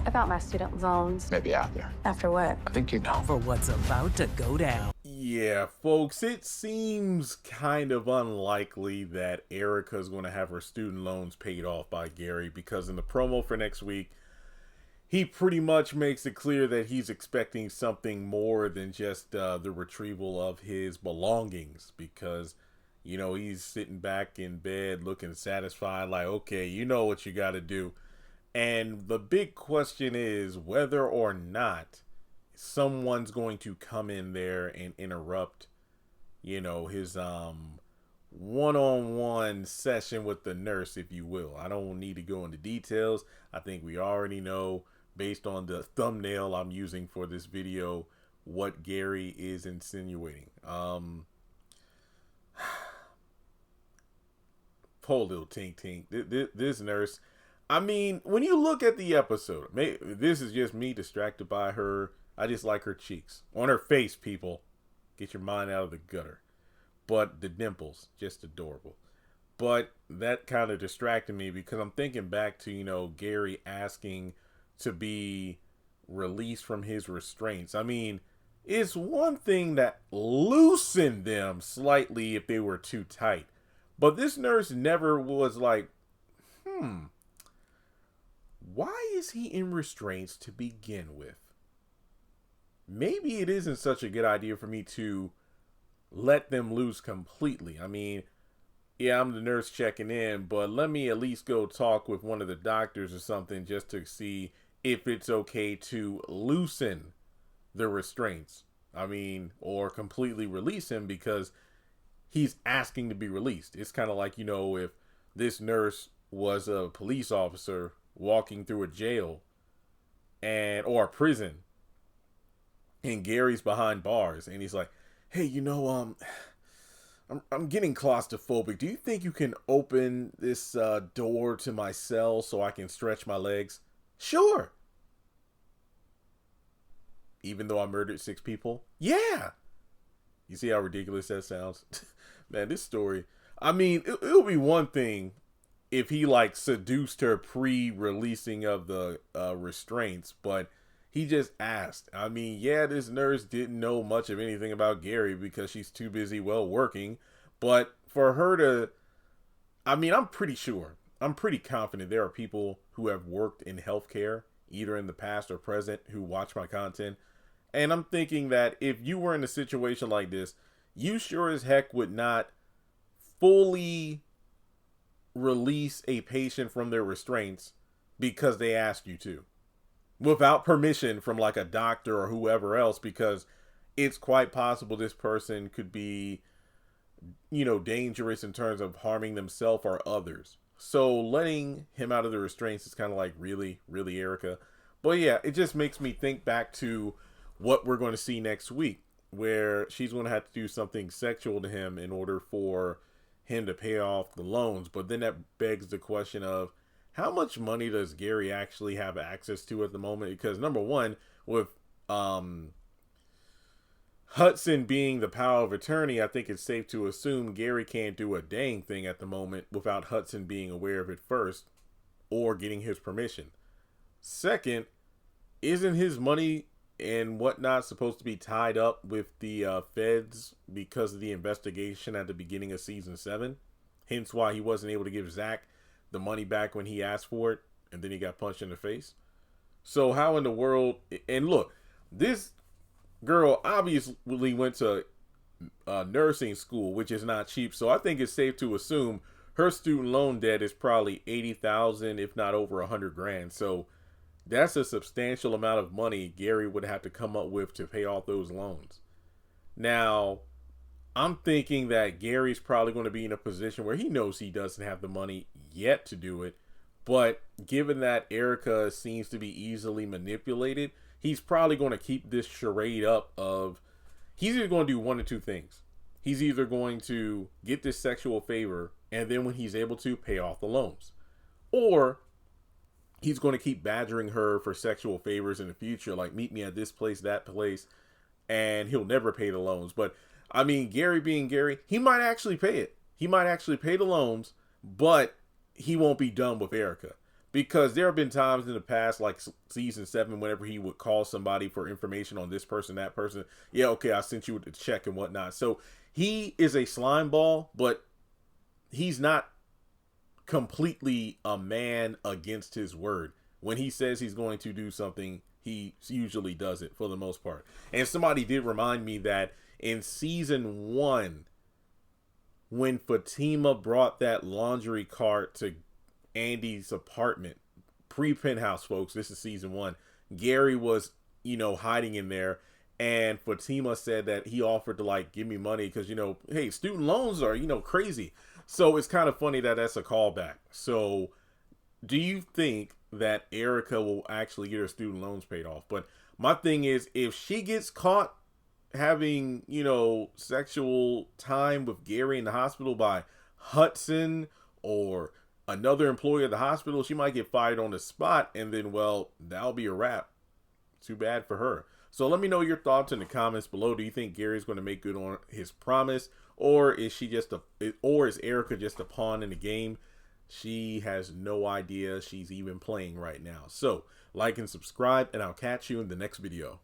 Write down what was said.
About my student loans. Maybe after. After what? I think you know. For what's about to go down. Yeah, folks, it seems kind of unlikely that Erica's going to have her student loans paid off by Gary, because in the promo for next week, he pretty much makes it clear that he's expecting something more than just the retrieval of his belongings, because, you know, he's sitting back in bed looking satisfied, like, okay, you know what you got to do. And the big question is whether or not someone's going to come in there and interrupt, you know, his one-on-one session with the nurse, if you will. I don't need to go into details. I think we already know, based on the thumbnail I'm using for this video, what Gary is insinuating. Poor little Tink Tink. This nurse, I mean, when you look at the episode, this is just me distracted by her. I just like her cheeks. On her face, people. Get your mind out of the gutter. But the dimples, just adorable. But that kind of distracted me because I'm thinking back to, you know, Gary asking to be released from his restraints. I mean, it's one thing that loosened them slightly if they were too tight. But this nurse never was like, why is he in restraints to begin with? Maybe it isn't such a good idea for me to let them loose completely. I mean, yeah, I'm the nurse checking in, but let me at least go talk with one of the doctors or something just to see if it's okay to loosen the restraints. I mean, or completely release him because he's asking to be released. It's kind of like, you know, if this nurse was a police officer walking through a jail or a prison, and Gary's behind bars and he's like, hey, you know, I'm getting claustrophobic. Do you think you can open this door to my cell so I can stretch my legs? Sure. Even though I murdered 6 people? Yeah. You see how ridiculous that sounds? Man, this story, I mean, it'll be one thing if he like seduced her pre-releasing of the restraints, but he just asked. I mean, yeah, this nurse didn't know much of anything about Gary because she's too busy working, but for her to, I mean, I'm pretty confident there are people who have worked in healthcare, either in the past or present, who watch my content. And I'm thinking that if you were in a situation like this, you sure as heck would not fully release a patient from their restraints because they asked you to, without permission from like a doctor or whoever else, because it's quite possible this person could be, you know, dangerous in terms of harming themselves or others. So letting him out of the restraints is kind of like, really, really, Erica? But yeah, it just makes me think back to what we're going to see next week, where she's going to have to do something sexual to him in order for him to pay off the loans. But then that begs the question of, how much money does Gary actually have access to at the moment? Because number one, with Hudson being the power of attorney, I think it's safe to assume Gary can't do a dang thing at the moment without Hudson being aware of it first or getting his permission. Second, isn't his money and whatnot supposed to be tied up with the feds because of the investigation at the beginning of season 7? Hence why he wasn't able to give Zach the money back when he asked for it, and then he got punched in the face. So how in the world? And look, this girl obviously went to nursing school, which is not cheap. So I think it's safe to assume her student loan debt is probably $80,000, if not over $100,000. So that's a substantial amount of money Gary would have to come up with to pay off those loans. Now, I'm thinking that Gary's probably going to be in a position where he knows he doesn't have the money yet to do it. But given that Erica seems to be easily manipulated, he's probably going to keep this charade up of, he's either going to do one of two things. He's either going to get this sexual favor, and then when he's able to, pay off the loans. Or he's going to keep badgering her for sexual favors in the future, like meet me at this place, that place, and he'll never pay the loans. But I mean, Gary being Gary, he might actually pay it. He might actually pay the loans, but he won't be done with Erica. Because there have been times in the past, like season 7, whenever he would call somebody for information on this person, that person. Yeah, okay, I sent you the check and whatnot. So he is a slime ball, but he's not completely a man against his word. When he says he's going to do something, he usually does it for the most part. And somebody did remind me that in season 1, when Fatima brought that laundry cart to Andy's apartment, pre-penthouse, folks, this is season 1, Gary was, hiding in there, and Fatima said that he offered to, like, give me money because, hey, student loans are, crazy. So it's kind of funny that that's a callback. So do you think that Erica will actually get her student loans paid off? But my thing is, if she gets caught having, sexual time with Gary in the hospital by Hudson or another employee at the hospital, she might get fired on the spot, and then, well, that'll be a wrap. Too bad for her. So let me know your thoughts in the comments below. Do you think Gary's going to make good on his promise, or is Erica just a pawn in the game? She has no idea she's even playing right now. So like and subscribe, and I'll catch you in the next video.